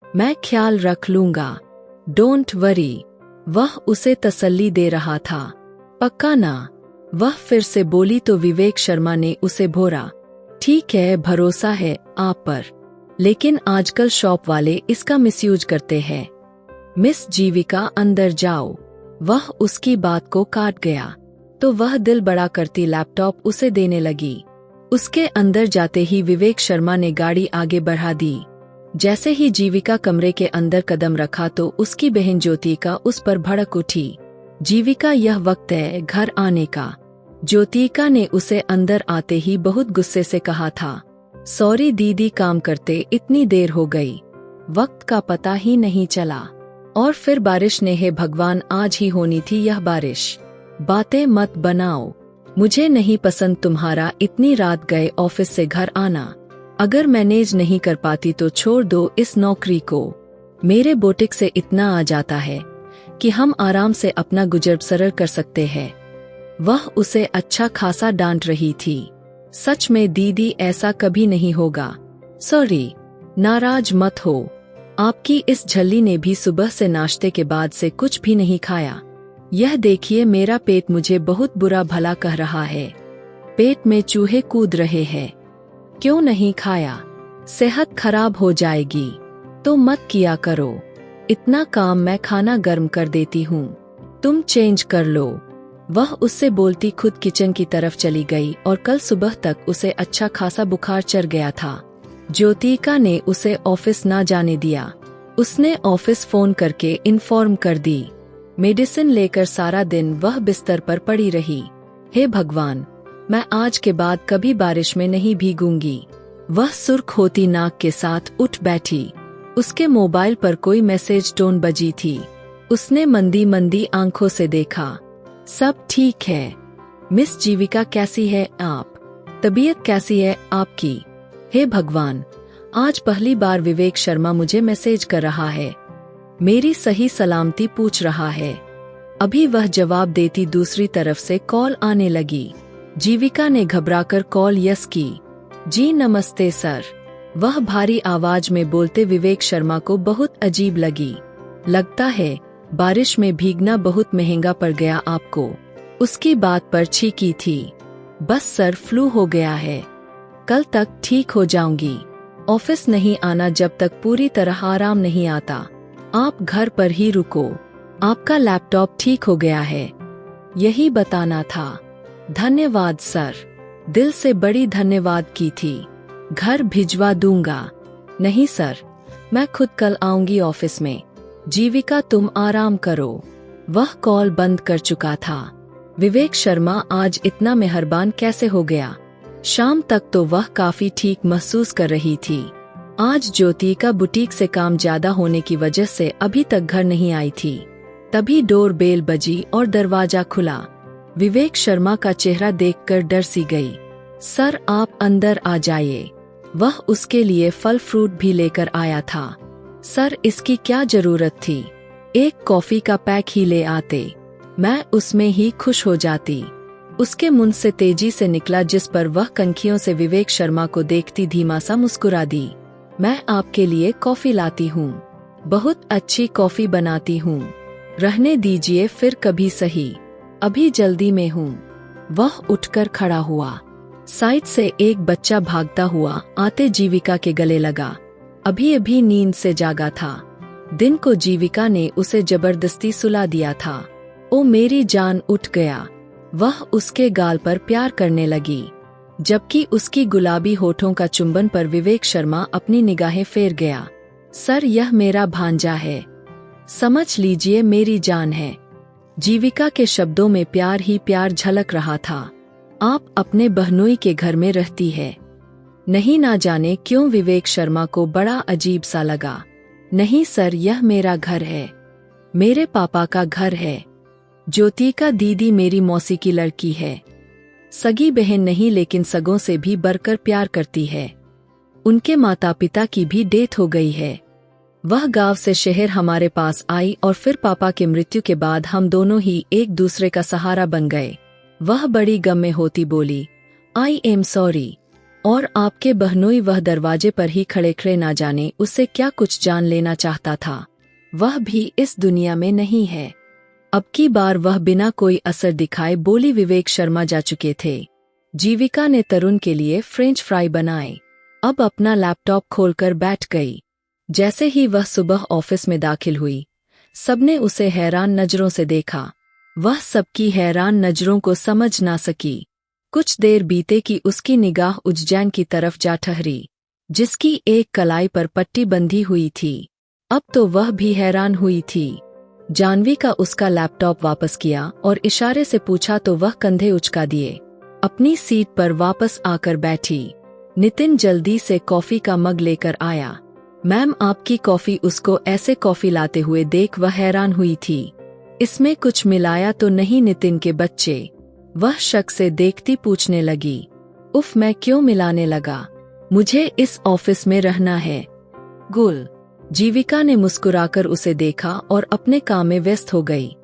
मैं ख्याल रख लूंगा, डोंट वरी। वह उसे तसल्ली दे रहा था। पक्का ना? वह फिर से बोली तो विवेक शर्मा ने उसे भोरा। ठीक है, भरोसा है आप पर, लेकिन आजकल शॉप वाले इसका मिसयूज करते हैं। मिस जीविका अंदर जाओ। वह उसकी बात को काट गया तो वह दिल बड़ा करती लैपटॉप उसे देने लगी। उसके अंदर जाते ही विवेक शर्मा ने गाड़ी आगे बढ़ा दी। जैसे ही जीविका कमरे के अंदर कदम रखा तो उसकी बहन ज्योतिका उस पर भड़क उठी। जीविका, यह वक्त है घर आने का। ज्योतिका ने उसे अंदर आते ही बहुत गुस्से से कहा था। सॉरी दीदी, काम करते इतनी देर हो गई, वक्त का पता ही नहीं चला। और फिर बारिश ने, हे भगवान, आज ही होनी थी यह बारिश। बातें मत बनाओ, मुझे नहीं पसंद तुम्हारा इतनी रात गए ऑफिस से घर आना। अगर मैनेज नहीं कर पाती तो छोड़ दो इस नौकरी को। मेरे बोटिक से इतना आ जाता है कि हम आराम से अपना गुजर बसर कर सकते हैं। वह उसे अच्छा खासा डांट रही थी। सच में दीदी, ऐसा कभी नहीं होगा। सॉरी, नाराज मत हो। आपकी इस झल्ली ने भी सुबह से नाश्ते के बाद से कुछ भी नहीं खाया। यह देखिए, मेरा पेट मुझे बहुत बुरा भला कह रहा है। पेट में चूहे कूद रहे हैं। क्यों नहीं खाया? सेहत खराब हो जाएगी। तो मत किया करो इतना काम, मैं खाना गर्म कर देती हूँ, तुम चेंज कर लो। वह उससे बोलती खुद किचन की तरफ चली गई और कल सुबह तक उसे अच्छा खासा बुखार चढ़ गया था। ज्योतिका ने उसे ऑफिस ना जाने दिया। उसने ऑफिस फोन करके इन्फॉर्म कर दी। मेडिसिन लेकर सारा दिन वह बिस्तर पर पड़ी रही। हे भगवान, मैं आज के बाद कभी बारिश में नहीं भीगूंगी। वह सुर्ख होती नाक के साथ उठ बैठी। उसके मोबाइल पर कोई मैसेज टोन बजी थी। उसने मंदी मंदी आंखों से देखा। सब ठीक है। मिस जीविका, कैसी है आप? तबीयत कैसी है आपकी? हे भगवान, आज पहली बार विवेक शर्मा मुझे मैसेज कर रहा है, मेरी सही सलामती पूछ रहा है। अभी वह जवाब देती दूसरी तरफ से कॉल आने लगी। जीविका ने घबराकर कॉल यस की। जी नमस्ते सर। वह भारी आवाज में बोलते विवेक शर्मा को बहुत अजीब लगी। लगता है बारिश में भीगना बहुत महंगा पड़ गया आपको। उसकी बात पर चीखी थी। बस सर, फ्लू हो गया है, कल तक ठीक हो जाऊंगी। ऑफिस नहीं आना जब तक पूरी तरह आराम नहीं आता। आप घर पर ही रुको। आपका लैपटॉप ठीक हो गया है, यही बताना था। धन्यवाद सर। दिल से बड़ी धन्यवाद की थी। घर भिजवा दूंगा। नहीं सर, मैं खुद कल आऊंगी ऑफिस में। जीविका, तुम आराम करो। वह कॉल बंद कर चुका था। विवेक शर्मा आज इतना मेहरबान कैसे हो गया? शाम तक तो वह काफी ठीक महसूस कर रही थी। आज ज्योति का बुटीक से काम ज्यादा होने की वजह से अभी तक घर नहीं आई थी। तभी डोर बेल बजी और दरवाजा खुला। विवेक शर्मा का चेहरा देखकर डर सी गई। सर, आप अंदर आ जाइए। वह उसके लिए फल फ्रूट भी लेकर आया था। सर, इसकी क्या जरूरत थी? एक कॉफी का पैक ही ले आते, मैं उसमें ही खुश हो जाती। उसके मुंह से तेजी से निकला, जिस पर वह कनखियों से विवेक शर्मा को देखती धीमा सा मुस्कुरा दी। मैं आपके लिए कॉफी लाती हूँ, बहुत अच्छी कॉफी बनाती हूँ। रहने दीजिए फिर कभी सही, अभी जल्दी में हूँ। वह उठकर खड़ा हुआ। साइड से एक बच्चा भागता हुआ आते जीविका के गले लगा। अभी अभी नींद से जागा था। दिन को जीविका ने उसे जबरदस्ती सुला दिया था। ओ मेरी जान, उठ गया। वह उसके गाल पर प्यार करने लगी, जबकि उसकी गुलाबी होठों का चुंबन पर विवेक शर्मा अपनी निगाहें फेर गया। सर, यह मेरा भांजा है, समझ लीजिए मेरी जान है। जीविका के शब्दों में प्यार ही प्यार झलक रहा था। आप अपने बहनोई के घर में रहती है? नहीं, ना जाने क्यों विवेक शर्मा को बड़ा अजीब सा लगा। नहीं सर, यह मेरा घर है, मेरे पापा का घर है। ज्योतिका दीदी मेरी मौसी की लड़की है। सगी बहन नहीं, लेकिन सगों से भी बढ़कर प्यार करती है। उनके माता पिता की भी डेथ हो गई है। वह गांव से शहर हमारे पास आई और फिर पापा की मृत्यु के बाद हम दोनों ही एक दूसरे का सहारा बन गए। वह बड़ी गम में होती बोली, आई एम सॉरी। और आपके बहनोई वह दरवाजे पर ही खड़े खड़े ना जाने उससे क्या कुछ जान लेना चाहता था। वह भी इस दुनिया में नहीं है। अब की बार वह बिना कोई असर दिखाए बोली। विवेक शर्मा जा चुके थे। जीविका ने तरुण के लिए फ्रेंच फ्राई बनाए। अब अपना लैपटॉप खोलकर बैठ गई। जैसे ही वह सुबह ऑफिस में दाखिल हुई, सबने उसे हैरान नजरों से देखा। वह सबकी हैरान नजरों को समझ ना सकी। कुछ देर बीते कि उसकी निगाह उज्जैन की तरफ जा ठहरी, जिसकी एक कलाई पर पट्टी बंधी हुई थी। अब तो वह भी हैरान हुई थी। जानवी का उसका लैपटॉप वापस किया और इशारे से पूछा तो वह कंधे उचका दिए अपनी सीट पर वापस आकर बैठी। नितिन जल्दी से कॉफी का मग लेकर आया। मैम, आपकी कॉफी। उसको ऐसे कॉफी लाते हुए देख वह हैरान हुई थी। इसमें कुछ मिलाया तो नहीं नितिन के बच्चे? वह शक से देखती पूछने लगी। उफ, मैं क्यों मिलाने लगा? मुझे इस ऑफिस में रहना है। गुल। जीविका ने मुस्कुराकर उसे देखा और अपने काम में व्यस्त हो गई,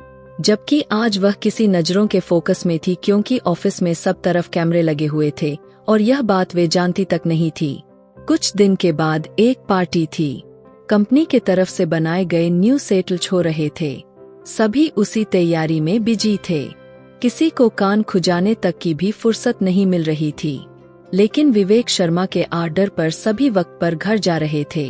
जबकि आज वह किसी नजरों के फोकस में थी, क्योंकि ऑफिस में सब तरफ कैमरे लगे हुए थे और यह बात वे जानती तक नहीं थी। कुछ दिन के बाद एक पार्टी थी। कंपनी के तरफ से बनाए गए न्यू सेटल्स हो रहे थे। सभी उसी तैयारी में बिजी थे। किसी को कान खुजाने तक की भी फुर्सत नहीं मिल रही थी। लेकिन विवेक शर्मा के आर्डर पर सभी वक्त पर घर जा रहे थे।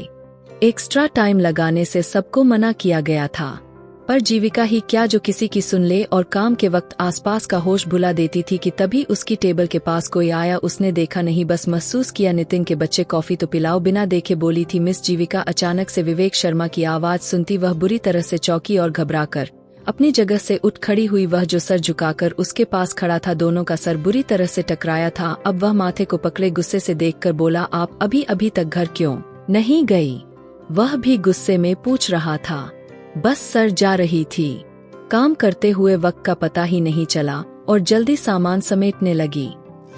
एक्स्ट्रा टाइम लगाने से सबको मना किया गया था, पर जीविका ही क्या जो किसी की सुन ले और काम के वक्त आसपास का होश भुला देती थी कि तभी उसकी टेबल के पास कोई आया। उसने देखा नहीं, बस महसूस किया। नितिन के बच्चे, कॉफी तो पिलाओ, बिना देखे बोली थी मिस जीविका। अचानक से विवेक शर्मा की आवाज सुनती वह बुरी तरह से चौंकी और घबराकर अपनी जगह से उठ खड़ी हुई। वह जो सर झुकाकर उसके पास खड़ा था, दोनों का सर बुरी तरह से टकराया था। अब वह माथे को पकड़े गुस्से से देखकर बोला, आप अभी तक घर क्यों नहीं गई? वह भी गुस्से में पूछ रहा था। बस सर जा रही थी। काम करते हुए वक्त का पता ही नहीं चला और जल्दी सामान समेटने लगी।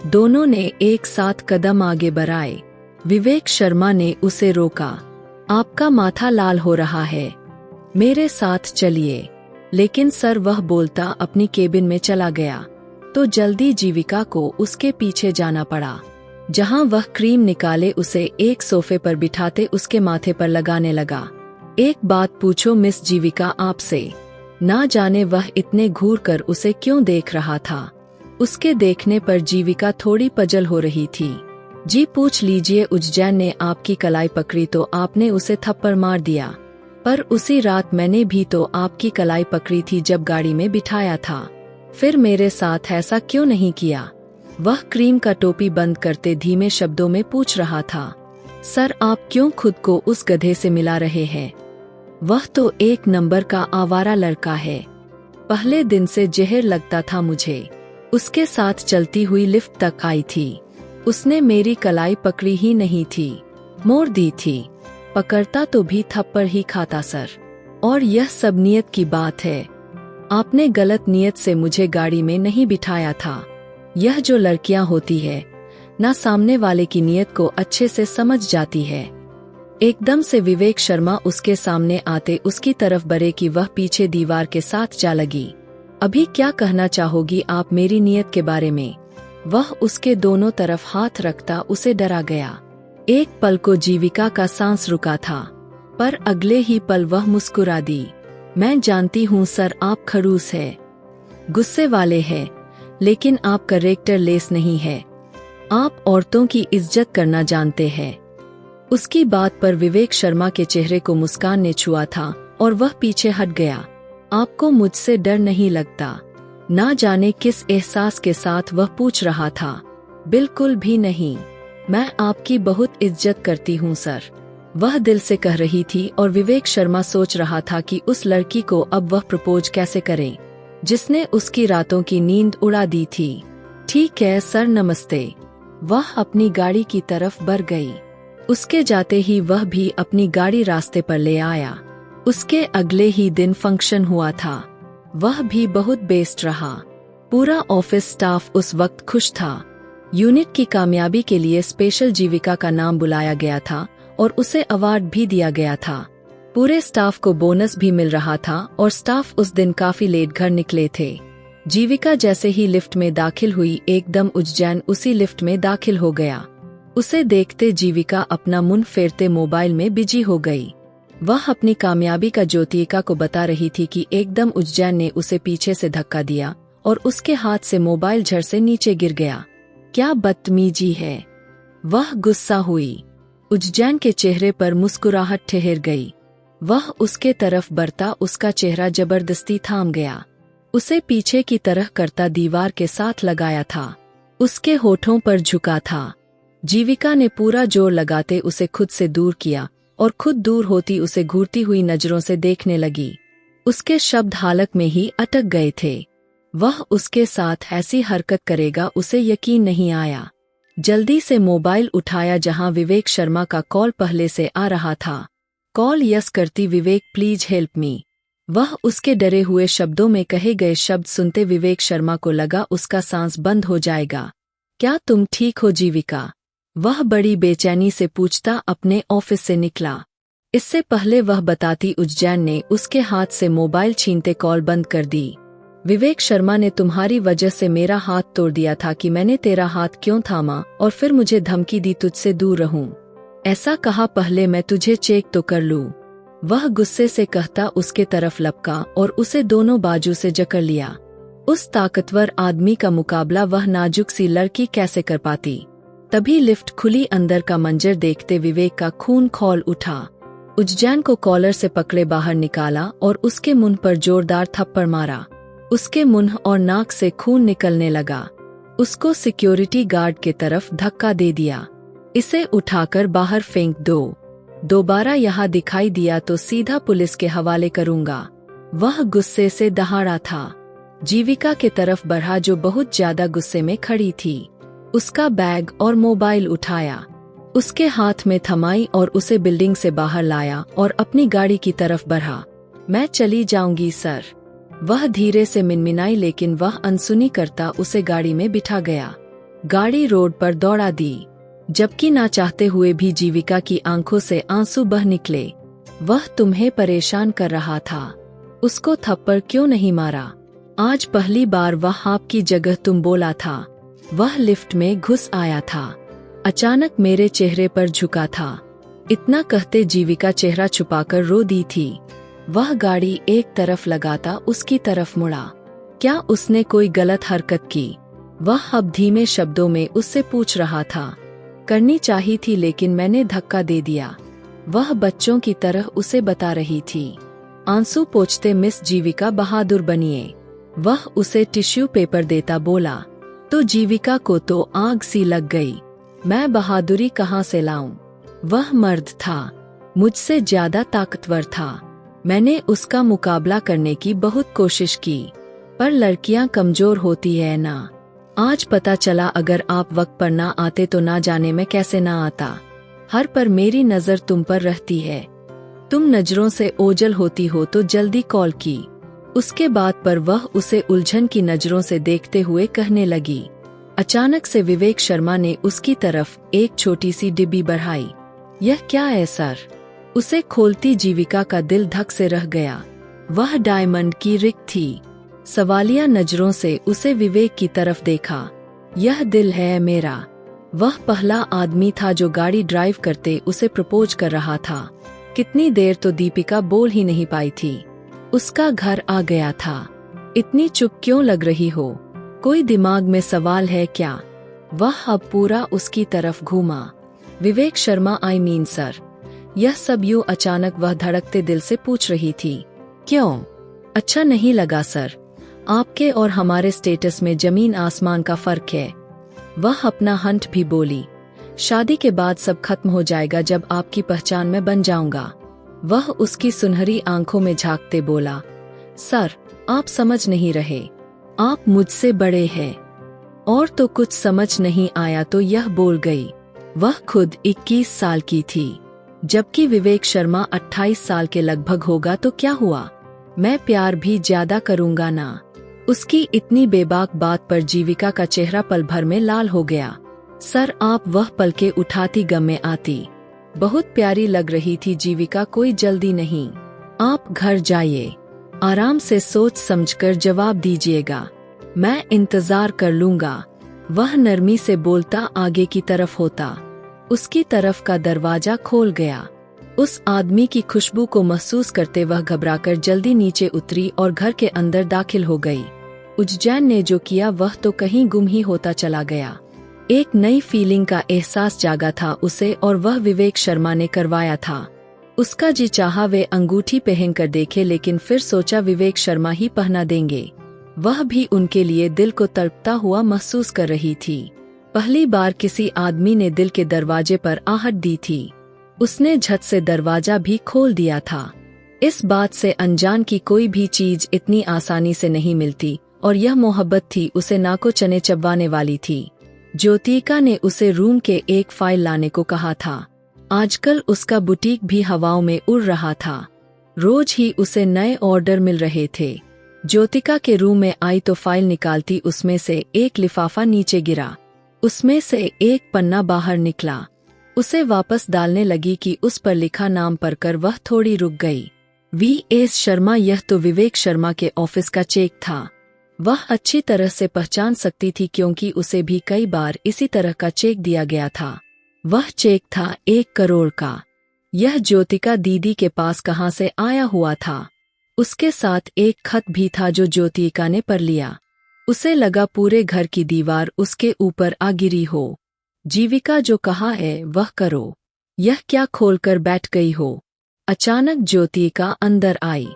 दोनों ने एक साथ कदम आगे बढ़ाए। विवेक शर्मा ने उसे रोका। आपका माथा लाल हो रहा है, मेरे साथ चलिए। लेकिन सर, वह बोलता अपनी केबिन में चला गया। तो जल्दी जीविका को उसके पीछे जाना पड़ा, जहां वह क्रीम निकाले उसे एक सोफे पर बिठाते उसके माथे पर लगाने लगा। एक बात पूछो मिस जीविका, आपसे? ना जाने वह इतने घूर कर उसे क्यों देख रहा था। उसके देखने पर जीविका थोड़ी पजल हो रही थी। जी पूछ लीजिए। उज्जैन ने आपकी कलाई पकड़ी तो आपने उसे थप्पड़ मार दिया, पर उसी रात मैंने भी तो आपकी कलाई पकड़ी थी जब गाड़ी में बिठाया था। फिर मेरे साथ ऐसा क्यों नहीं किया? वह क्रीम का टोपी बंद करते धीमे शब्दों में पूछ रहा था। सर, आप क्यों खुद को उस गधे से मिला रहे हैं? वह तो एक नंबर का आवारा लड़का है। पहले दिन से जहर लगता था मुझे। उसके साथ चलती हुई लिफ्ट तक आई थी। उसने मेरी कलाई पकड़ी ही नहीं थी, मोड़ दी थी। पकड़ता तो भी थप्पड़ ही खाता सर। और यह सब नियत की बात है। आपने गलत नियत से मुझे गाड़ी में नहीं बिठाया था। यह जो लड़कियां होती है ना, सामने वाले की नियत को अच्छे से समझ जाती है। एकदम से विवेक शर्मा उसके सामने आते उसकी तरफ बढ़े कि वह पीछे दीवार के साथ जा लगी। अभी क्या कहना चाहोगी आप मेरी नियत के बारे में? वह उसके दोनों तरफ हाथ रखता उसे डरा गया। एक पल को जीविका का सांस रुका था, पर अगले ही पल वह मुस्कुरा दी। मैं जानती हूँ सर, आप खड़ूस है, गुस्से वाले हैं, लेकिन आप कैरेक्टर लेस नहीं है। आप औरतों की इज्जत करना जानते हैं। उसकी बात पर विवेक शर्मा के चेहरे को मुस्कान ने छुआ था और वह पीछे हट गया। आपको मुझसे डर नहीं लगता? ना जाने किस एहसास के साथ वह पूछ रहा था। बिल्कुल भी नहीं, मैं आपकी बहुत इज्जत करती हूँ सर, वह दिल से कह रही थी। और विवेक शर्मा सोच रहा था कि उस लड़की को अब वह प्रपोज कैसे करे, जिसने उसकी रातों की नींद उड़ा दी थी। ठीक है सर, नमस्ते। वह अपनी गाड़ी की तरफ बढ़ गई। उसके जाते ही वह भी अपनी गाड़ी रास्ते पर ले आया। उसके अगले ही दिन फंक्शन हुआ था। वह भी बहुत बेस्ट रहा। पूरा ऑफिस स्टाफ उस वक्त खुश था। यूनिट की कामयाबी के लिए स्पेशल जीविका का नाम बुलाया गया था और उसे अवार्ड भी दिया गया था। पूरे स्टाफ को बोनस भी मिल रहा था और स्टाफ उस दिन काफी लेट घर निकले थे। जीविका जैसे ही लिफ्ट में दाखिल हुई, एकदम उज्जैन उसी लिफ्ट में दाखिल हो गया। उसे देखते जीविका अपना मुंह फेरते मोबाइल में बिजी हो गई। वह अपनी कामयाबी का ज्योतिका को बता रही थी कि एकदम उज्जैन ने उसे पीछे से धक्का दिया और उसके हाथ से मोबाइल झट से नीचे गिर गया। क्या बदतमीजी है! वह गुस्सा हुई। उज्जैन के चेहरे पर मुस्कुराहट ठहर गई। वह उसके तरफ बढ़ता, उसका चेहरा जबरदस्ती थाम गया। उसे पीछे की तरह करता दीवार के साथ लगाया था। उसके होठों पर झुका था। जीविका ने पूरा जोर लगाते उसे खुद से दूर किया और खुद दूर होती उसे घूरती हुई नजरों से देखने लगी। उसके शब्द हालत में ही अटक गए थे। वह उसके साथ ऐसी हरकत करेगा उसे यकीन नहीं आया। जल्दी से मोबाइल उठाया जहां विवेक शर्मा का कॉल पहले से आ रहा था। कॉल यस करती, विवेक प्लीज हेल्प मी। वह उसके डरे हुए शब्दों में कहे गए शब्द सुनते विवेक शर्मा को लगा उसका सांस बंद हो जाएगा। क्या तुम ठीक हो जीविका? वह बड़ी बेचैनी से पूछता अपने ऑफिस से निकला। इससे पहले वह बताती उज्जैन ने उसके हाथ से मोबाइल छीनते कॉल बंद कर दी। विवेक शर्मा ने तुम्हारी वजह से मेरा हाथ तोड़ दिया था कि मैंने तेरा हाथ क्यों थामा और फिर मुझे धमकी दी तुझसे दूर रहूं। ऐसा कहा पहले मैं तुझे चेक तो कर लूं। वह गुस्से से कहता उसके तरफ लपका और उसे दोनों बाजू से जकड़ लिया। उस ताकतवर आदमी का मुकाबला वह नाजुक सी लड़की कैसे कर पाती। तभी लिफ्ट खुली, अंदर का मंजर देखते विवेक का खून खौल उठा। उज्जैन को कॉलर से पकड़े बाहर निकाला और उसके मुंह पर जोरदार थप्पड़ मारा। उसके मुंह और नाक से खून निकलने लगा। उसको सिक्योरिटी गार्ड के तरफ धक्का दे दिया। इसे उठाकर बाहर फेंक दो। दोबारा यहाँ दिखाई दिया तो सीधा पुलिस के हवाले करूंगा। वह गुस्से से दहाड़ा था। जीविका के तरफ बढ़ा जो बहुत ज्यादा गुस्से में खड़ी थी। उसका बैग और मोबाइल उठाया, उसके हाथ में थमाई और उसे बिल्डिंग से बाहर लाया और अपनी गाड़ी की तरफ बढ़ा। मैं चली जाऊंगी सर। वह धीरे से मिनमिनाई, लेकिन वह अनसुनी करता उसे गाड़ी में बिठा गया। गाड़ी रोड पर दौड़ा दी, जबकि ना चाहते हुए भी जीविका की आंखों से आंसू बह निकले। वह तुम्हें परेशान कर रहा था, उसको थप्पड़ क्यों नहीं मारा? आज पहली बार वह आपकी जगह तुम बोला था। वह लिफ्ट में घुस आया था, अचानक मेरे चेहरे पर झुका था। इतना कहते जीविका चेहरा छुपाकर रो दी थी। वह गाड़ी एक तरफ लगाता उसकी तरफ मुड़ा। क्या उसने कोई गलत हरकत की? वह अब धीमे शब्दों में उससे पूछ रहा था। करनी चाहिए थी, लेकिन मैंने धक्का दे दिया। वह बच्चों की तरह उसे बता रही थी। आंसू पोंछते मिस जीविका बहादुर बनिए। वह उसे टिश्यू पेपर देता बोला। तो जीविका को तो आग सी लग गई। मैं बहादुरी कहाँ से लाऊं? वह मर्द था, मुझसे ज्यादा ताकतवर था। मैंने उसका मुकाबला करने की बहुत कोशिश की, पर लड़कियां कमजोर होती है ना। आज पता चला, अगर आप वक्त पर ना आते तो ना जाने मैं कैसे ना आता। हर पर मेरी नजर तुम पर रहती है। तुम नजरों से ओझल होती हो तो जल्दी कॉल की। उसके बाद पर वह उसे उलझन की नजरों से देखते हुए कहने लगी। अचानक से विवेक शर्मा ने उसकी तरफ एक छोटी सी डिब्बी बढ़ाई। यह क्या है सर? उसे खोलती जीविका का दिल धक से रह गया। वह डायमंड की रिंग थी। सवालिया नजरों से उसे विवेक की तरफ देखा। यह दिल है मेरा। वह पहला आदमी था जो गाड़ी ड्राइव करते उसे प्रपोज कर रहा था। कितनी देर तो दीपिका बोल ही नहीं पाई थी। उसका घर आ गया था। इतनी चुप क्यों लग रही हो? कोई दिमाग में सवाल है क्या? वह अब पूरा उसकी तरफ घूमा। Vivek Sharma, I mean sir. यह सब यूं अचानक वह धड़कते दिल से पूछ रही थी। क्यों? अच्छा नहीं लगा सर? आपके और हमारे स्टेटस में जमीन आसमान का फर्क है। वह अपना हंट भी बोली। शादी के बाद सब खत्म हो जाएगा जब आपकी पहचान मैं बन जाऊंगा। वह उसकी सुनहरी आंखों में झांकते बोला। सर, आप समझ नहीं रहे। आप मुझसे बड़े हैं। और तो कुछ समझ नहीं आया तो यह बोल गई। वह खुद 21 साल की थी, जबकि विवेक शर्मा 28 साल के लगभग होगा। तो क्या हुआ? मैं प्यार भी ज्यादा करूंगा ना। उसकी इतनी बेबाक बात पर जीविका का चेहरा पल भर में लाल हो गया। सर, आप वह पलके उठाती गम में आती। बहुत प्यारी लग रही थी जीविका, कोई जल्दी नहीं। आप घर जाइए, आराम से सोच समझकर जवाब दीजिएगा। मैं इंतजार कर लूंगा। वह नरमी से बोलता आगे की तरफ होता। उसकी तरफ का दरवाजा खोल गया। उस आदमी की खुशबू को महसूस करते वह घबराकर जल्दी नीचे उतरी और घर के अंदर दाखिल हो गई। उज्जैन ने जो किया वह तो कहीं गुम ही होता चला गया। एक नई फीलिंग का एहसास जागा था उसे और वह विवेक शर्मा ने करवाया था। उसका जी चाहा वे अंगूठी पहनकर देखे, लेकिन फिर सोचा विवेक शर्मा ही पहना देंगे। वह भी उनके लिए दिल को तड़पता हुआ महसूस कर रही थी। पहली बार किसी आदमी ने दिल के दरवाजे पर आहट दी थी। उसने झट से दरवाजा भी खोल दिया था। इस बात से अनजान की कोई भी चीज इतनी आसानी से नहीं मिलती, और यह मोहब्बत थी उसे नाको चने चबवाने वाली थी। ज्योतिका ने उसे रूम के एक फाइल लाने को कहा था। आजकल उसका बुटीक भी हवाओं में उड़ रहा था। रोज ही उसे नए ऑर्डर मिल रहे थे। ज्योतिका के रूम में आई तो फाइल निकालती उसमें से एक लिफाफा नीचे गिरा। उसमें से एक पन्ना बाहर निकला। उसे वापस डालने लगी कि उस पर लिखा नाम पढ़कर वह थोड़ी रुक गई। V.S. शर्मा, यह तो विवेक शर्मा के ऑफिस का चेक था। वह अच्छी तरह से पहचान सकती थी क्योंकि उसे भी कई बार इसी तरह का चेक दिया गया था। वह चेक था 1 करोड़ का। यह ज्योतिका दीदी के पास कहाँ से आया हुआ था। उसके साथ एक खत भी था जो ज्योतिका ने पढ़ लिया। उसे लगा पूरे घर की दीवार उसके ऊपर आ गिरी हो। जीविका जो कहा है वह करो। यह क्या खोलकर बैठ गई हो। अचानक ज्योतिका अंदर आई।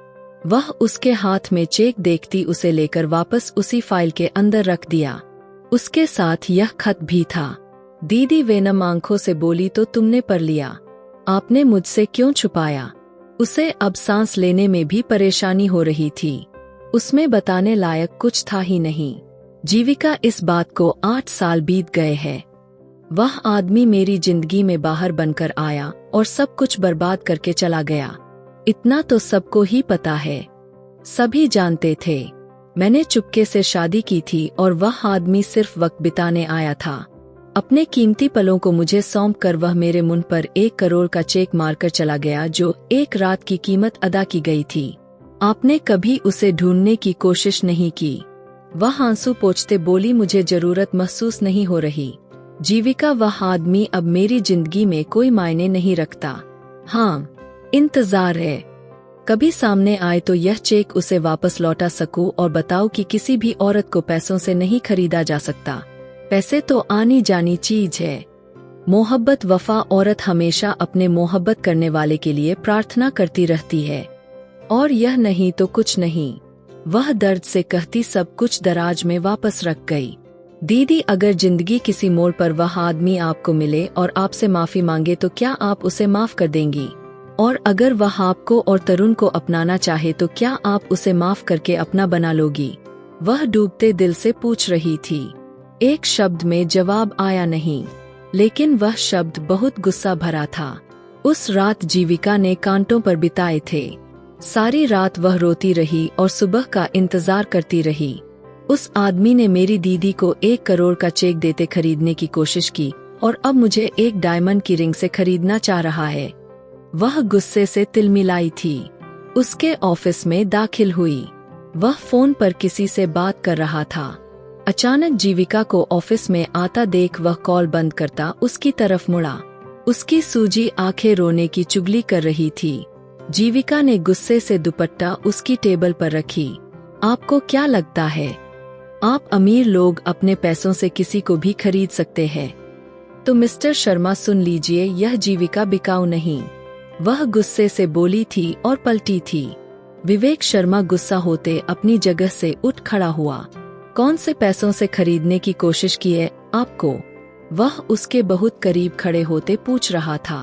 वह उसके हाथ में चेक देखती उसे लेकर वापस उसी फाइल के अंदर रख दिया। उसके साथ यह खत भी था। दीदी वेनम आंखों से बोली, तो तुमने पढ़ लिया? आपने मुझसे क्यों छुपाया? उसे अब सांस लेने में भी परेशानी हो रही थी। उसमें बताने लायक कुछ था ही नहीं। जीविका, इस बात को 8 साल बीत गए हैं। वह आदमी मेरी जिंदगी में बाहर बनकर आया और सब कुछ बर्बाद करके चला गया। इतना तो सबको ही पता है। सभी जानते थे। मैंने चुपके से शादी की थी और वह आदमी सिर्फ वक्त बिताने आया था। अपने कीमती पलों को मुझे सौंप कर वह मेरे मुंह पर 1 करोड़ का चेक मारकर चला गया, जो एक रात की कीमत अदा की गई थी। आपने कभी उसे ढूंढने की कोशिश नहीं की। वह आंसू पोंछते बोली, मुझे जरूरत महसूस नहीं हो रही। जीविका, वह आदमी अब मेरी जिंदगी में कोई मायने नहीं रखता। हाँ, इंतजार है। कभी सामने आए तो यह चेक उसे वापस लौटा सकूं और बताओ कि किसी भी औरत को पैसों से नहीं खरीदा जा सकता। पैसे तो आनी जानी चीज है। मोहब्बत, वफा, औरत हमेशा अपने मोहब्बत करने वाले के लिए प्रार्थना करती रहती है, और यह नहीं तो कुछ नहीं। वह दर्द से कहती सब कुछ दराज में वापस रख गई। दीदी, अगर जिंदगी किसी मोड़ पर वह आदमी आपको मिले और आपसे माफी मांगे तो क्या आप उसे माफ कर देंगी? और अगर वह आपको और तरुण को अपनाना चाहे तो क्या आप उसे माफ करके अपना बना लोगी? वह डूबते दिल से पूछ रही थी। एक शब्द में जवाब आया नहीं, लेकिन वह शब्द बहुत गुस्सा भरा था। उस रात जीविका ने कांटों पर बिताए थे। सारी रात वह रोती रही और सुबह का इंतजार करती रही। उस आदमी ने मेरी दीदी को 1 करोड़ का चेक देते खरीदने की कोशिश की और अब मुझे एक डायमंड की रिंग से खरीदना चाह रहा है। वह गुस्से से तिलमिलाई थी। उसके ऑफिस में दाखिल हुई। वह फोन पर किसी से बात कर रहा था। अचानक जीविका को ऑफिस में आता देख वह कॉल बंद करता उसकी तरफ मुड़ा। उसकी सूजी आंखें रोने की चुगली कर रही थी। जीविका ने गुस्से से दुपट्टा उसकी टेबल पर रखी। आपको क्या लगता है आप अमीर लोग अपने पैसों से किसी को भी खरीद सकते हैं? तो मिस्टर शर्मा सुन लीजिए, यह जीविका बिकाऊ नहीं। वह गुस्से से बोली थी और पलटी थी। विवेक शर्मा गुस्सा होते अपनी जगह से उठ खड़ा हुआ। कौन से पैसों से खरीदने की कोशिश की है आपको? वह उसके बहुत करीब खड़े होते पूछ रहा था।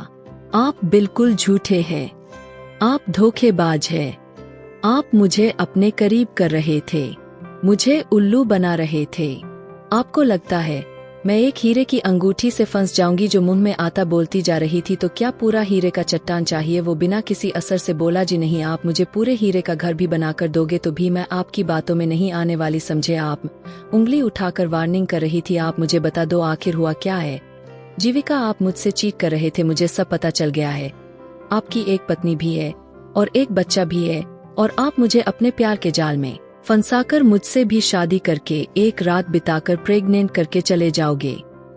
आप बिल्कुल झूठे हैं। आप धोखेबाज हैं। आप मुझे अपने करीब कर रहे थे। मुझे उल्लू बना रहे थे। आपको लगता है मैं एक हीरे की अंगूठी से फंस जाऊंगी जो मुंह में आता बोलती जा रही थी, तो क्या पूरा हीरे का चट्टान चाहिए? वो बिना किसी असर से बोला, जी नहीं, आप मुझे पूरे हीरे का घर भी बनाकर दोगे तो भी मैं आपकी बातों में नहीं आने वाली, समझे आप? उंगली उठाकर वार्निंग कर रही थी। आप मुझे बता दो आखिर हुआ क्या है? जीविका, आप मुझसे चीट कर रहे थे, मुझे सब पता चल गया है। आपकी एक पत्नी भी है और एक बच्चा भी है, और आप मुझे अपने प्यार के जाल में फंसाकर मुझसे भी शादी करके एक रात बिताकर प्रेग्नेंट करके चले जाओगे।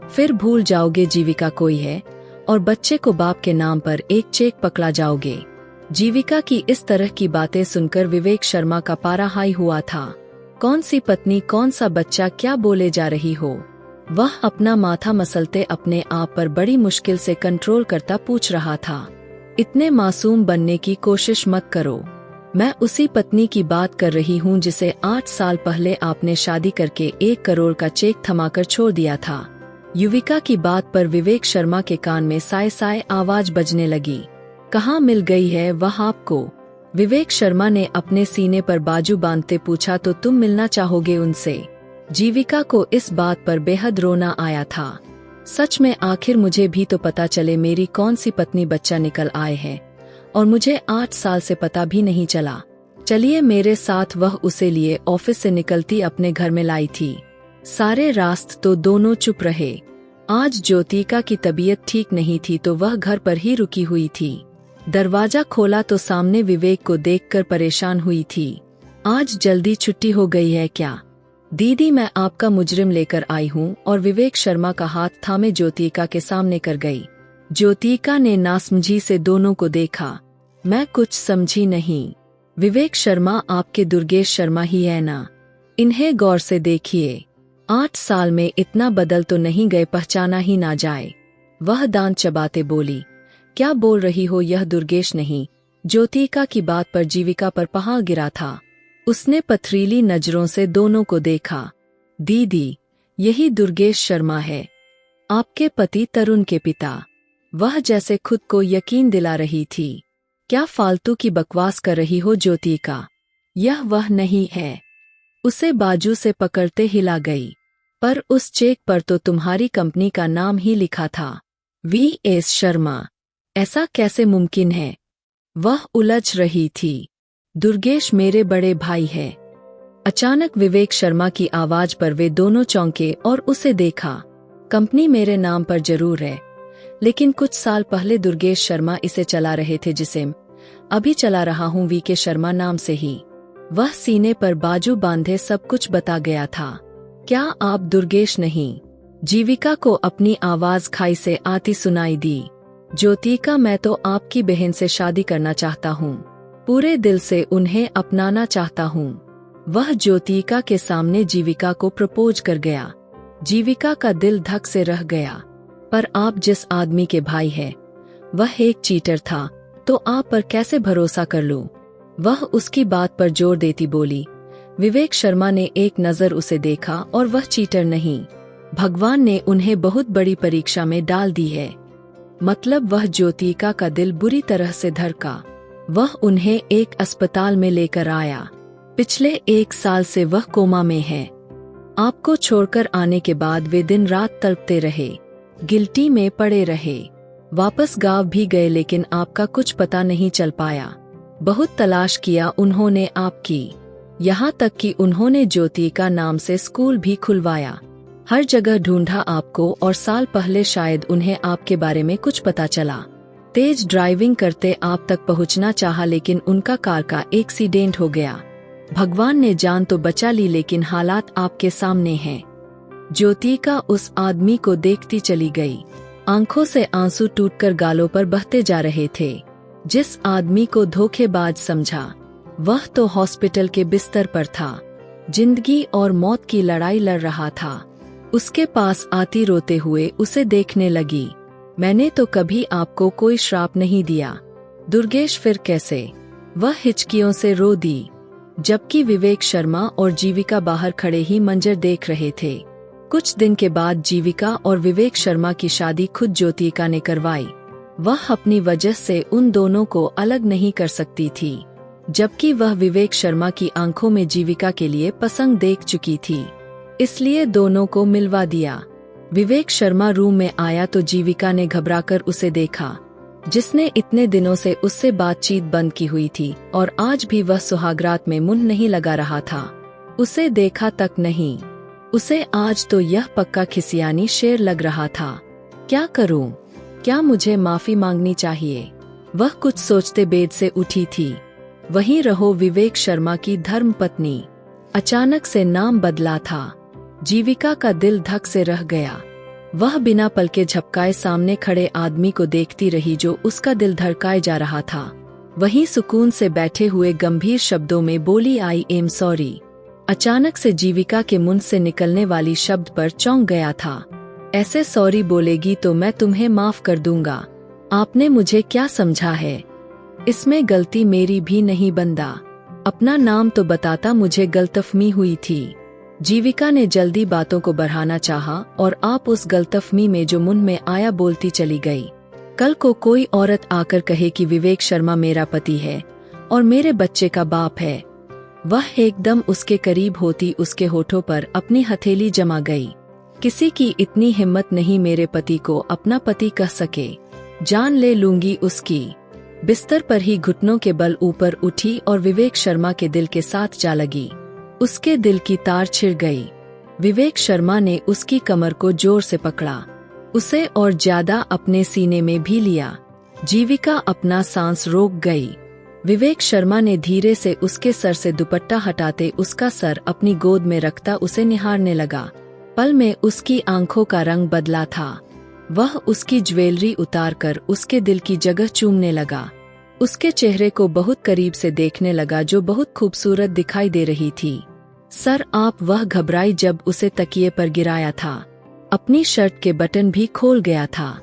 फिर भूल जाओगे जीविका कोई है और बच्चे को बाप के नाम पर एक चेक पकड़ा जाओगे। जीविका की इस तरह की बातें सुनकर विवेक शर्मा का पारा हाई हुआ था। कौन सी पत्नी, कौन सा बच्चा, क्या बोले जा रही हो? वह अपना माथा मसलते अपने आप पर बड़ी मुश्किल से कंट्रोल करता पूछ रहा था। इतने मासूम बनने की कोशिश मत करो। मैं उसी पत्नी की बात कर रही हूँ जिसे 8 साल पहले आपने शादी करके 1 करोड़ का चेक थमाकर छोड़ दिया था। युविका की बात पर विवेक शर्मा के कान में साय साय आवाज बजने लगी। कहाँ मिल गई है वह आपको? विवेक शर्मा ने अपने सीने पर बाजू बांधते पूछा। तो तुम मिलना चाहोगे उनसे? जीविका को इस बात पर बेहद रोना आया था। सच में आखिर मुझे भी तो पता चले मेरी कौन सी पत्नी बच्चा निकल आए हैं, और मुझे 8 साल से पता भी नहीं चला। चलिए मेरे साथ। वह उसे लिए ऑफिस से निकलती अपने घर में लाई थी। सारे रास्त तो दोनों चुप रहे। आज ज्योतिका की तबीयत ठीक नहीं थी तो वह घर पर ही रुकी हुई थी। दरवाजा खोला तो सामने विवेक को देखकर परेशान हुई थी। आज जल्दी छुट्टी हो गई है क्या? दीदी, मैं आपका मुजरिम लेकर आई हूँ। और विवेक शर्मा का हाथ थामे ज्योतिका के सामने कर गई। ज्योतिका ने नासमझी से दोनों को देखा। मैं कुछ समझी नहीं। विवेक शर्मा आपके दुर्गेश शर्मा ही है ना? इन्हें गौर से देखिए। 8 साल में इतना बदल तो नहीं गए, पहचाना ही ना जाए। वह दांत चबाते बोली। क्या बोल रही हो? यह दुर्गेश नहीं। ज्योतिका की बात पर जीविका पर पहाड़ गिरा था। उसने पथरीली नजरों से दोनों को देखा। दीदी, यही दुर्गेश शर्मा है, आपके पति तरुण के पिता। वह जैसे खुद को यकीन दिला रही थी। क्या फालतू की बकवास कर रही हो ज्योतिका? यह वह नहीं है। उसे बाजू से पकड़ते हिला गई। पर उस चेक पर तो तुम्हारी कंपनी का नाम ही लिखा था, वीएस शर्मा। ऐसा कैसे मुमकिन है? वह उलझ रही थी। दुर्गेश मेरे बड़े भाई है। अचानक विवेक शर्मा की आवाज पर वे दोनों चौंके और उसे देखा। कंपनी मेरे नाम पर जरूर है, लेकिन कुछ साल पहले दुर्गेश शर्मा इसे चला रहे थे, जिसे अभी चला रहा हूँ वीके शर्मा नाम से ही। वह सीने पर बाजू बांधे सब कुछ बता गया था। क्या आप दुर्गेश नहीं? जीविका को अपनी आवाज खाई से आती सुनाई दी। ज्योतिका, मैं तो आपकी बहन से शादी करना चाहता हूँ। पूरे दिल से उन्हें अपनाना चाहता हूँ। वह ज्योतिका के सामने जीविका को प्रपोज कर गया। जीविका का दिल धक से रह गया। पर आप जिस आदमी के भाई हैं, वह एक चीटर था, तो आप पर कैसे भरोसा कर लूं? वह उसकी बात पर जोर देती बोली। विवेक शर्मा ने एक नजर उसे देखा और वह चीटर नहीं। भगवान ने उन्हें बहुत बड़ी परीक्षा में डाल दी है। मतलब वह ज्योतिका का दिल बुरी तरह से धड़का। वह उन्हें एक अस्पताल में लेकर आया। पिछले 1 साल से वह कोमा में है। आपको छोड़कर आने के बाद वे दिन रात तड़पते रहे, गिल्टी में पड़े रहे। वापस गांव भी गए, लेकिन आपका कुछ पता नहीं चल पाया। बहुत तलाश किया उन्होंने आपकी, यहाँ तक कि उन्होंने ज्योतिका नाम से स्कूल भी खुलवाया। हर जगह ढूंढा आपको, और साल पहले शायद उन्हें आपके बारे में कुछ पता चला। तेज ड्राइविंग करते आप तक पहुंचना चाहा, लेकिन उनका कार का एक्सीडेंट हो गया। भगवान ने जान तो बचा ली, लेकिन हालात आपके सामने हैं। ज्योतिका उस आदमी को देखती चली गई। आंखों से आंसू टूटकर गालों पर बहते जा रहे थे। जिस आदमी को धोखेबाज समझा, वह तो हॉस्पिटल के बिस्तर पर था। जिंदगी और मौत की लड़ाई लड़ रहा था। उसके पास आती रोते हुए उसे देखने लगी। मैंने तो कभी आपको कोई श्राप नहीं दिया दुर्गेश, फिर कैसे? वह हिचकियों से रो दी, जबकि विवेक शर्मा और जीविका बाहर खड़े ही मंजर देख रहे थे। कुछ दिन के बाद जीविका और विवेक शर्मा की शादी खुद ज्योतिका ने करवाई। वह अपनी वजह से उन दोनों को अलग नहीं कर सकती थी, जबकि वह विवेक शर्मा की आंखों में जीविका के लिए पसंद देख चुकी थी। इसलिए दोनों को मिलवा दिया। विवेक शर्मा रूम में आया तो जीविका ने घबराकर उसे देखा, जिसने इतने दिनों से उससे बातचीत बंद की हुई थी, और आज भी वह सुहागरात में मुंह नहीं लगा रहा था। उसे देखा तक नहीं। उसे आज तो यह पक्का खिसियानी शेर लग रहा था। क्या करूं? क्या मुझे माफी मांगनी चाहिए? वह कुछ सोचते बेड से उठी थी। वहीं रहो विवेक शर्मा की धर्मपत्नी। अचानक से नाम बदला था। जीविका का दिल धक से रह गया। वह बिना पल के झपकाए सामने खड़े आदमी को देखती रही जो उसका दिल धड़काए जा रहा था। वहीं सुकून से बैठे हुए गंभीर शब्दों में बोली, आई एम सॉरी। अचानक से जीविका के मुंह से निकलने वाली शब्द पर चौंक गया था। ऐसे सॉरी बोलेगी तो मैं तुम्हें माफ कर दूंगा। आपने मुझे क्या समझा है? इसमें गलती मेरी भी नहीं बंदा। अपना नाम तो बताता, मुझे गलतफहमी हुई थी। जीविका ने जल्दी बातों को बढ़ाना चाहा और आप उस गलतफहमी में जो मुंह में आया बोलती चली गई। कल को कोई औरत आकर कहे कि विवेक शर्मा मेरा पति है और मेरे बच्चे का बाप है। वह एकदम उसके करीब होती उसके होठों पर अपनी हथेली जमा गई। किसी की इतनी हिम्मत नहीं मेरे पति को अपना पति कह सके। जान ले लूंगी उसकी। बिस्तर पर ही घुटनों के बल ऊपर उठी और विवेक शर्मा के दिल के साथ जा लगी। उसके दिल की तार छिड़ गई। विवेक शर्मा ने उसकी कमर को जोर से पकड़ा, उसे और ज्यादा अपने सीने में भी लिया। जीविका अपना सांस रोक गई। विवेक शर्मा ने धीरे से उसके सर से दुपट्टा हटाते उसका सर अपनी गोद में रखता उसे निहारने लगा। पल में उसकी आंखों का रंग बदला था। वह उसकी ज्वेलरी उतारकर उसके दिल की जगह चूमने लगा। उसके चेहरे को बहुत करीब से देखने लगा जो बहुत खूबसूरत दिखाई दे रही थी। सर आप, वह घबराई जब उसे तकिए पर गिराया था। अपनी शर्ट के बटन भी खोल गया था।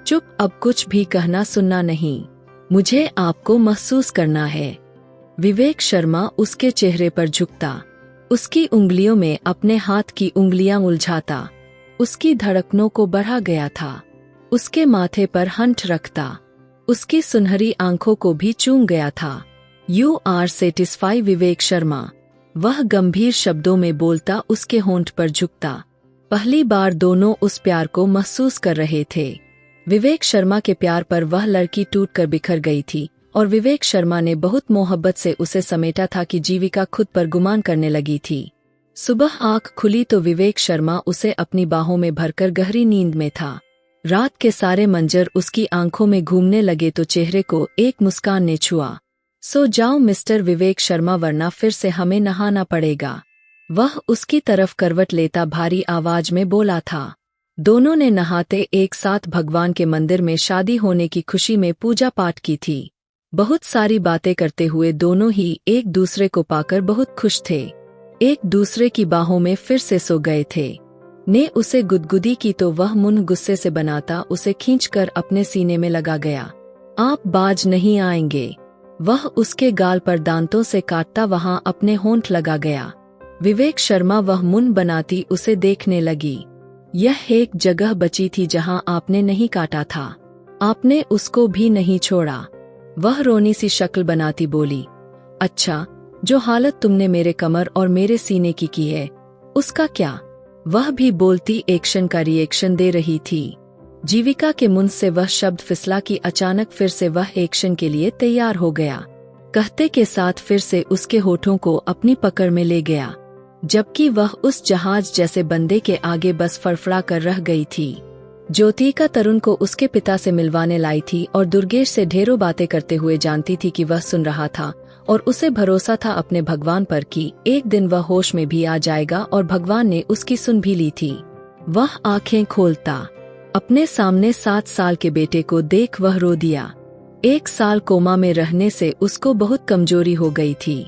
चुप, अब कुछ भी कहना सुनना नहीं। मुझे आपको महसूस करना है। विवेक शर्मा उसके चेहरे पर झुकता, उसकी उंगलियों में अपने हाथ की उंगलियां उलझाता। उसकी धड़कनों को बढ़ा गया था। उसके माथे पर हंठ रखता, उसकी सुनहरी आंखों को भी चूम गया था। You are satisfy Vivek Sharma, वह गंभीर शब्दों में बोलता उसके होंठ पर झुकता। पहली बार दोनों उस प्यार को महसूस कर रहे थे। विवेक शर्मा के प्यार पर वह लड़की टूटकर बिखर गई थी और विवेक शर्मा ने बहुत मोहब्बत से उसे समेटा था कि जीविका खुद पर गुमान करने लगी थी। सुबह आंख खुली तो विवेक शर्मा उसे अपनी बाहों में भरकर गहरी नींद में था। रात के सारे मंजर उसकी आंखों में घूमने लगे तो चेहरे को एक मुस्कान ने छुआ। सो जाओ मिस्टर विवेक शर्मा, वरना फिर से हमें नहाना पड़ेगा। वह उसकी तरफ करवट लेता भारी आवाज में बोला था। दोनों ने नहाते एक साथ भगवान के मंदिर में शादी होने की खुशी में पूजा पाठ की थी। बहुत सारी बातें करते हुए दोनों ही एक दूसरे को पाकर बहुत खुश थे। एक दूसरे की बाहों में फिर से सो गए थे। ने उसे गुदगुदी की तो वह मुंह गुस्से से बनाता उसे खींचकर अपने सीने में लगा गया। आप बाज नहीं आएंगे। वह उसके गाल पर दांतों से काटता वहां अपने होंठ लगा गया। विवेक शर्मा वह मुंह बनाती उसे देखने लगी। यह एक जगह बची थी जहां आपने नहीं काटा था। आपने उसको भी नहीं छोड़ा। वह रोनी सी शक्ल बनाती बोली, अच्छा, जो हालत तुमने मेरे कमर और मेरे सीने की है, उसका क्या? वह भी बोलती एक्शन का रिएक्शन दे रही थी। जीविका के मुंह से वह शब्द फिसला कि अचानक फिर से वह एक्शन के लिए तैयार हो गया। कहते के साथ फिर से उसके होठों को अपनी पकड़ में ले गया, जबकि वह उस जहाज जैसे बंदे के आगे बस फड़फड़ा कर रह गई थी। ज्योतिका तरुण को उसके पिता से मिलवाने लाई थी और दुर्गेश से ढेरों बातें करते हुए जानती थी कि वह सुन रहा था और उसे भरोसा था अपने भगवान पर कि एक दिन वह होश में भी आ जाएगा और भगवान ने उसकी सुन भी ली थी। वह आंखें खोलता अपने सामने 7 साल के बेटे को देख वह रो दिया। 1 साल कोमा में रहने से उसको बहुत कमजोरी हो गई थी।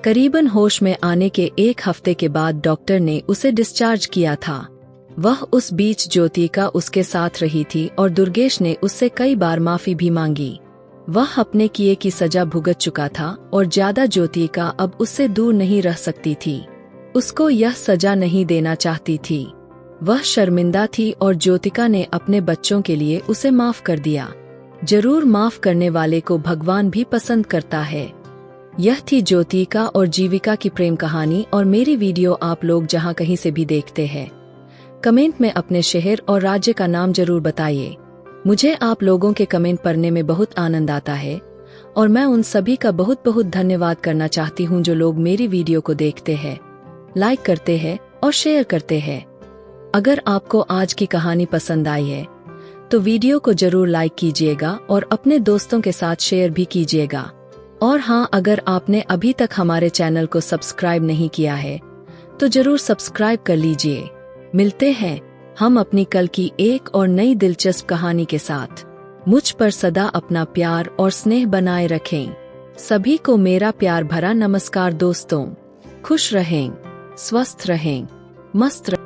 करीबन होश में आने के 1 हफ्ते के बाद डॉक्टर ने उसे डिस्चार्ज किया था। वह उस बीच ज्योतिका उसके साथ रही थी और दुर्गेश ने उससे कई बार माफी भी मांगी। वह अपने किए की सजा भुगत चुका था और ज्यादा ज्योतिका अब उससे दूर नहीं रह सकती थी। उसको यह सजा नहीं देना चाहती थी। वह शर्मिंदा थी और ज्योतिका ने अपने बच्चों के लिए उसे माफ कर दिया। जरूर माफ करने वाले को भगवान भी पसंद करता है। यह थी ज्योतिका और जीविका की प्रेम कहानी। और मेरी वीडियो आप लोग जहां कहीं से भी देखते हैं, कमेंट में अपने शहर और राज्य का नाम जरूर बताइए। मुझे आप लोगों के कमेंट पढ़ने में बहुत आनंद आता है और मैं उन सभी का बहुत बहुत धन्यवाद करना चाहती हूं जो लोग मेरी वीडियो को देखते हैं, लाइक करते हैं और शेयर करते हैं। अगर आपको आज की कहानी पसंद आई है तो वीडियो को जरूर लाइक कीजिएगा और अपने दोस्तों के साथ शेयर भी कीजिएगा। और हाँ, अगर आपने अभी तक हमारे चैनल को सब्सक्राइब नहीं किया है तो जरूर सब्सक्राइब कर लीजिए। मिलते हैं हम अपनी कल की एक और नई दिलचस्प कहानी के साथ मुझ पर सदा अपना प्यार और स्नेह बनाए रखें। सभी को मेरा प्यार भरा नमस्कार दोस्तों। खुश रहें, स्वस्थ रहें, मस्त रहें।